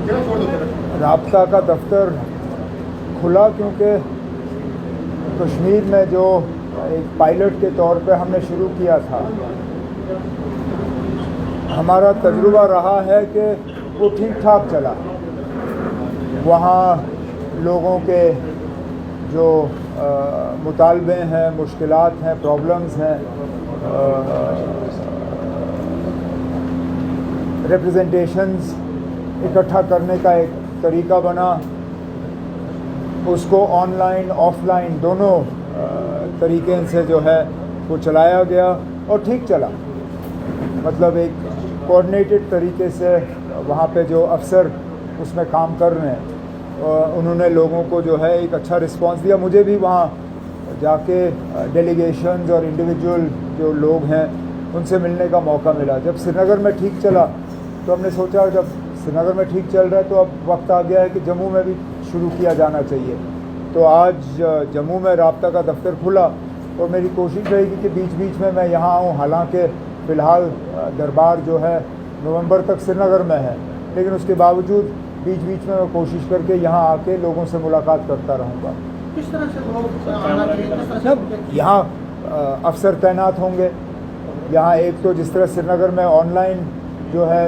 राब्ता का दफ्तर खुला क्योंकि कश्मीर में जो एक पायलट के तौर पे हमने शुरू किया था, हमारा तजुर्बा रहा है कि वो ठीक ठाक चला। वहाँ लोगों के जो मुतालबे हैं, मुश्किलात हैं, प्रॉब्लम्स हैं, रिप्रेजेंटेशंस इकट्ठा करने का एक तरीका बना। उसको ऑनलाइन ऑफलाइन दोनों तरीके से जो है वो चलाया गया और ठीक चला। मतलब एक कोऑर्डिनेटेड तरीके से वहाँ पे जो अफसर उसमें काम कर रहे हैं उन्होंने लोगों को जो है एक अच्छा रिस्पांस दिया। मुझे भी वहाँ जाके डेलीगेशंस और इंडिविजुअल जो लोग हैं उनसे मिलने का मौका मिला। जब श्रीनगर में ठीक चला तो हमने सोचा जब श्रीनगर में ठीक चल रहा है तो अब वक्त आ गया है कि जम्मू में भी शुरू किया जाना चाहिए। तो आज जम्मू में राब्ता का दफ्तर खुला और मेरी कोशिश रहेगी कि बीच बीच में मैं यहाँ आऊँ। हालांकि फ़िलहाल दरबार जो है नवंबर तक श्रीनगर में है, लेकिन उसके बावजूद बीच बीच में मैं कोशिश करके यहाँ आके लोगों से मुलाकात करता रहूँगा। किस तरह से लोग यहाँ अफसर तैनात होंगे। यहाँ एक तो जिस तरह श्रीनगर में ऑनलाइन जो है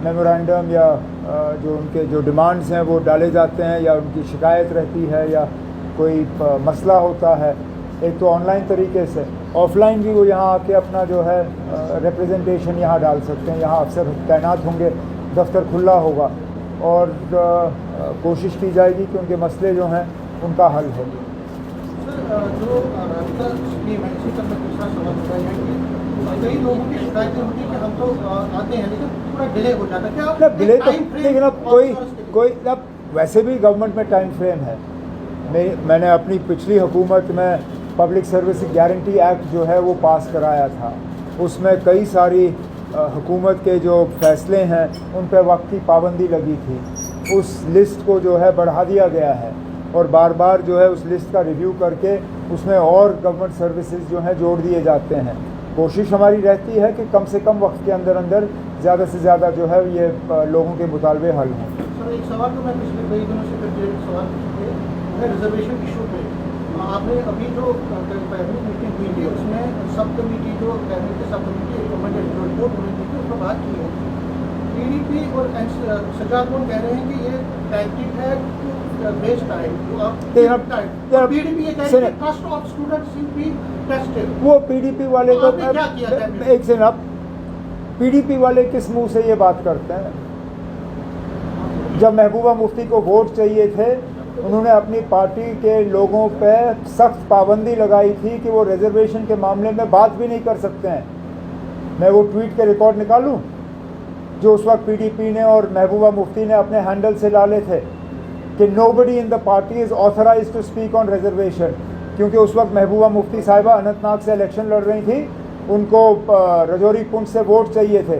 मेमोरेंडम या जो उनके जो डिमांड्स हैं वो डाले जाते हैं या उनकी शिकायत रहती है या कोई मसला होता है, एक तो ऑनलाइन तरीके से, ऑफलाइन भी वो यहाँ आके अपना जो है रिप्रेजेंटेशन यहाँ डाल सकते हैं। यहाँ अफसर तैनात होंगे, दफ्तर खुला होगा और कोशिश की जाएगी कि उनके मसले जो हैं उनका हल हो। जो राब्ता स्कीम है, इसी तरह दूसरा सवाल होता है कि कई लोगों की शिकायतें होती है कि हम तो आते हैं लेकिन थोड़ा डिले हो जाता है। क्या डिले तो लेकिन अब कोई अब वैसे भी गवर्नमेंट में टाइम फ्रेम है। मैंने अपनी पिछली हुकूमत में पब्लिक सर्विस गारंटी एक्ट जो है वो पास कराया था। उसमें कई सारी हुकूमत के जो फैसले हैं उन पर वक्त की पाबंदी लगी थी। उस लिस्ट को जो है बढ़ा दिया गया है और बार बार जो है उस लिस्ट का रिव्यू करके उसमें और गवर्नमेंट सर्विसेज जो हैं जोड़ दिए जाते हैं। कोशिश हमारी रहती है कि कम से कम वक्त के अंदर अंदर ज़्यादा से ज़्यादा जो है ये लोगों के मुतालबे हल हों। सर एक सवाल तो मैं पिछले कई दिनों से सवाल है रिजर्वेशन इशू पे। आपने अभी जो कैबिनेट मीटिंग हुई थी उसमें सब कमेटी जो कैबिनेट की सब कमेटी रिकमेंडेड जो रिपोर्ट होनी थी उसमें बात की है। पीडीपी और सजाद कौन कह रहे हैं कि ये टैक्टिक है टू वेस्ट टाइम टू अब पीडीपी ये कह रही है trust of students will be tested. वो पीडीपी वाले को क्या किया एक से अब पीडीपी वाले किस मुंह से ये बात करते हैं? जब महबूबा मुफ्ती को वोट चाहिए थे उन्होंने अपनी पार्टी के लोगों पे सख्त पाबंदी लगाई थी कि वो रिजर्वेशन के मामले में बात भी नहीं कर सकते हैं। मैं वो ट्वीट के रिकॉर्ड निकालूं जो उस वक्त पीडीपी ने और महबूबा मुफ्ती ने अपने हैंडल से डाले थे कि nobody in the party is authorised to speak on reservation. क्योंकि उस वक्त महबूबा मुफ्ती साहिबा अनंतनाग से इलेक्शन लड़ रही थी, उनको रजौरी पुंछ से वोट चाहिए थे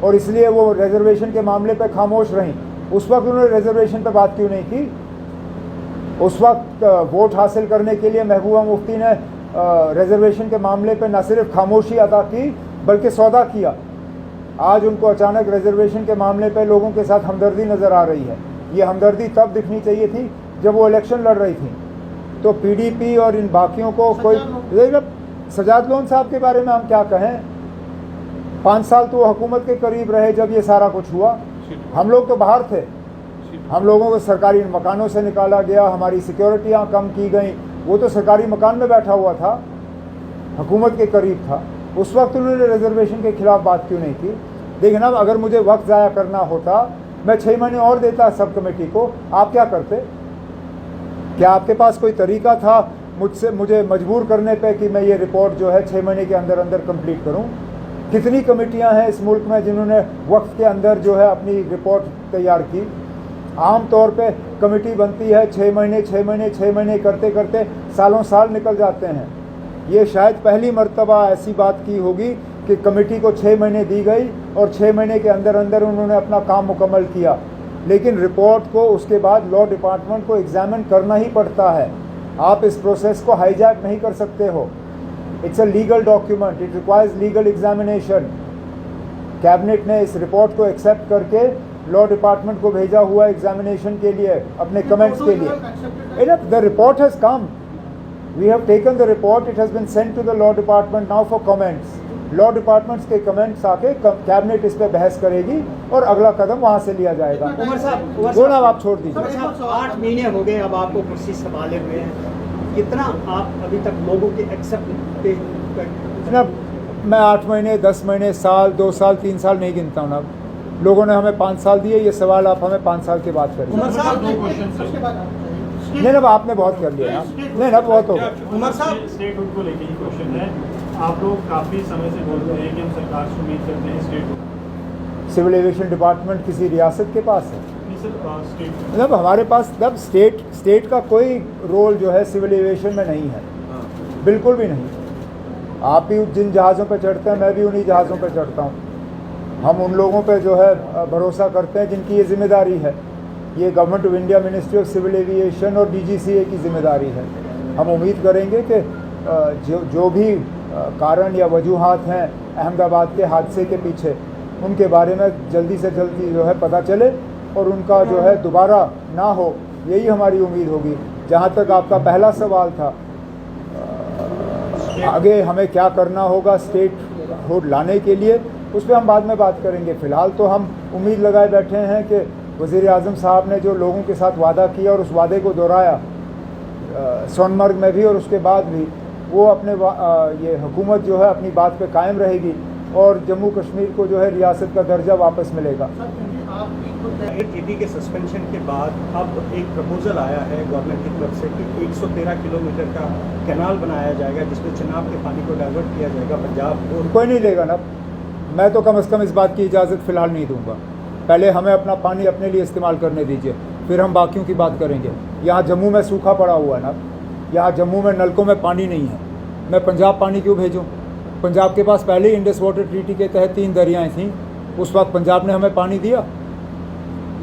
और इसलिए वो रिजर्वेशन के मामले पे खामोश रहीं। उस वक्त उन्होंने रिजर्वेशन पे बात क्यों नहीं की? उस वक्त वोट हासिल करने के लिए महबूबा मुफ्ती ने रिजर्वेशन के मामले पे न सिर्फ खामोशी अदा की बल्कि सौदा किया। आज उनको अचानक रिजर्वेशन के मामले पे लोगों के साथ हमदर्दी नज़र आ रही है। ये हमदर्दी तब दिखनी चाहिए थी जब वो इलेक्शन लड़ रही थी। तो पीडीपी और इन बाकियों को कोई सजाद लोन साहब के बारे में हम क्या कहें? 5 साल तो वो हुकूमत के करीब रहे जब ये सारा कुछ हुआ। हम लोग तो बाहर थे, हम लोगों को सरकारी मकानों से निकाला गया, हमारी सिक्योरिटियाँ कम की गई। वो तो सरकारी मकान में बैठा हुआ था, हुकूमत के करीब था। उस वक्त उन्होंने रिजर्वेशन के खिलाफ बात क्यों नहीं की? लेकिन अब अगर मुझे वक्त ज़ाया करना होता मैं 6 महीने और देता सब कमेटी को। आप क्या करते? क्या आपके पास कोई तरीका था मुझे मजबूर करने पे कि मैं ये रिपोर्ट जो है 6 महीने के अंदर अंदर कंप्लीट करूं? कितनी कमेटियां हैं इस मुल्क में जिन्होंने वक्त के अंदर जो है अपनी रिपोर्ट तैयार की? आम तौर पे कमेटी बनती है 6 महीने करते करते सालों साल निकल जाते हैं। ये शायद पहली मर्तबा ऐसी बात की होगी कि कमेटी को 6 महीने दी गई और 6 महीने के अंदर अंदर उन्होंने अपना काम मुकम्मल किया। लेकिन रिपोर्ट को उसके बाद लॉ डिपार्टमेंट को एग्जामिन करना ही पड़ता है। आप इस प्रोसेस को हाईजैक नहीं कर सकते हो। It's a legal document, it requires legal examination. Cabinet ने इस रिपोर्ट को एक्सेप्ट करके लॉ डिपार्टमेंट को भेजा हुआ एग्जामिनेशन के लिए अपने कमेंट्स के लिए। Enough, the report has come. We have taken the report. It has been sent to the law department now for comments. Law departments के कमेंट्स आके कैबिनेट इस पे बहस करेगी और अगला कदम वहाँ से लिया जाएगा। उमर साहब बोला आप छोड़ दीजिए। 8 महीने हो गए अब आपको कुर्सी संभाले हुए हैं, कितना आप अभी तक लोगों के एक्सेप्ट ना, मैं 8 महीने 10 महीने साल 2 साल 3 साल नहीं गिनता हूँ ना। लोगों ने हमें 5 साल दिए, ये सवाल आप हमें 5 साल के बाद करिए। उमर साहब नहीं ना, आपने बहुत कर लिया ना, नहीं ना, बहुत हो गया। उमर साहब स्टेटहुड को लेकर ही क्वेश्चन है। आप लोग काफ़ी समय से बोल रहे हैं कि हम सरकार से उम्मीद करते हैं स्टेटहुड। सिविल एविएशन डिपार्टमेंट किसी रियासत के पास है? नहीं सर, स्टेट मतलब हमारे पास तब स्टेट का कोई रोल जो है सिविल एविएशन में नहीं है, बिल्कुल भी नहीं। आप भी जिन जहाज़ों पर चढ़ते हैं, मैं भी उन्हीं जहाज़ों पर चढ़ता हूँ। हम उन लोगों पर जो है भरोसा करते हैं जिनकी ये जिम्मेदारी है। ये government of India ministry of civil aviation और DGCA की जिम्मेदारी है। हम उम्मीद करेंगे कि जो भी कारण या वजूहात हैं अहमदाबाद के हादसे के पीछे, उनके बारे में जल्दी से जल्दी जो है पता चले और उनका जो है दोबारा ना हो, यही हमारी उम्मीद होगी। जहाँ तक आपका पहला सवाल था, आगे हमें क्या करना होगा स्टेटहुड लाने के लिए, उस पर हम बाद में बात करेंगे। फ़िलहाल तो हम उम्मीद लगाए बैठे हैं कि वज़ीर आज़म साहब ने जो लोगों के साथ वादा किया और उस वादे को दोहराया सोनमर्ग में भी और उसके बाद भी, वो अपने ये हुकूमत जो है अपनी बात पे कायम रहेगी और जम्मू कश्मीर को जो है रियासत का दर्जा वापस मिलेगा। AD के सस्पेंशन के बाद अब एक प्रपोजल आया है गवर्नमेंट की तरफ से कि 113 किलोमीटर का कैनाल बनाया जाएगा जिसमें चिनाब के पानी को डाइवर्ट किया जाएगा पंजाब को। कोई नहीं लेगा ना, मैं तो कम से कम इस बात की इजाज़त फ़िलहाल नहीं दूंगा। पहले हमें अपना पानी अपने लिए इस्तेमाल करने दीजिए, फिर हम बाकियों की बात करेंगे। यहाँ जम्मू में सूखा पड़ा हुआ है ना, यहाँ जम्मू में नलकों में पानी नहीं है, मैं पंजाब पानी क्यों भेजूँ? पंजाब के पास पहले ही इंडस वाटर ट्रीटी के तहत 3 दरियाएँ थीं, उस वक्त पंजाब ने हमें पानी दिया।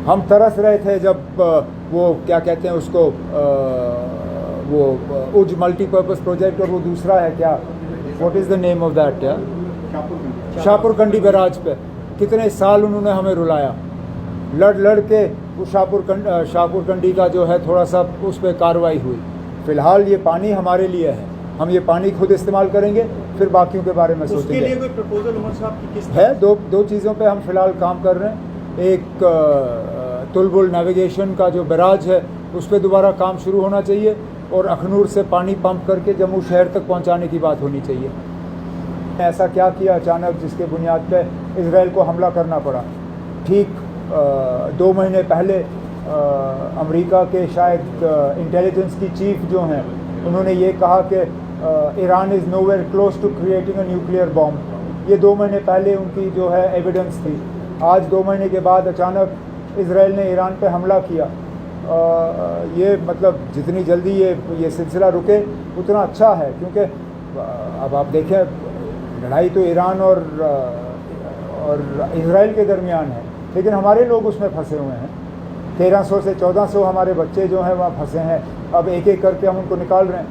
हम तरस रहे थे जब वो क्या कहते हैं उसको, वो उज मल्टीपर्पज़ प्रोजेक्ट और वो दूसरा है क्या, what is the name of that, क्या शाहपुर कंडी बैराज पे कितने साल उन्होंने हमें रुलाया। लड़ के वो शाहपुर कंडी का जो है थोड़ा सा उस पर कार्रवाई हुई। फ़िलहाल ये पानी हमारे लिए है, हम ये पानी खुद इस्तेमाल करेंगे, फिर बाकियों के बारे में उसके सोचेंगे। लिए कोई प्रपोजल उमर साहब की किस है दो चीज़ों पे हम फ़िलहाल काम कर रहे हैं। एक तुलबुल नेविगेशन का जो बैराज है उस पर दोबारा काम शुरू होना चाहिए और अखनूर से पानी पंप करके जम्मू शहर तक पहुंचाने की बात होनी चाहिए। ऐसा क्या किया अचानक जिसके बुनियाद पे इजराइल को हमला करना पड़ा? ठीक 2 महीने पहले अमेरिका के शायद इंटेलिजेंस की चीफ जो हैं, उन्होंने ये कहा कि Iran is nowhere close to creating a nuclear bomb. ये 2 महीने पहले उनकी जो है एविडेंस थी। आज 2 महीने के बाद अचानक इजराइल ने ईरान पे हमला किया। ये मतलब जितनी जल्दी ये सिलसिला रुके उतना अच्छा है, क्योंकि अब आप देखें लड़ाई तो ईरान और इजराइल के दरमियान है, लेकिन हमारे लोग उसमें फंसे हुए हैं। 1300 से 1400 हमारे बच्चे जो हैं वहाँ फंसे हैं। अब एक एक करके हम उनको निकाल रहे हैं।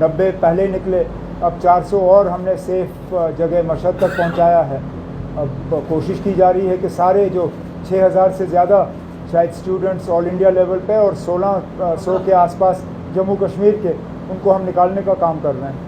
90 पहले निकले, अब 400 और हमने सेफ जगह मशहद तक पहुँचाया है। अब कोशिश की जा रही है कि सारे जो 6000 से ज़्यादा शायद स्टूडेंट्स ऑल इंडिया लेवल पे और 1600 के आसपास जम्मू कश्मीर के, उनको हम निकालने का काम कर रहे हैं।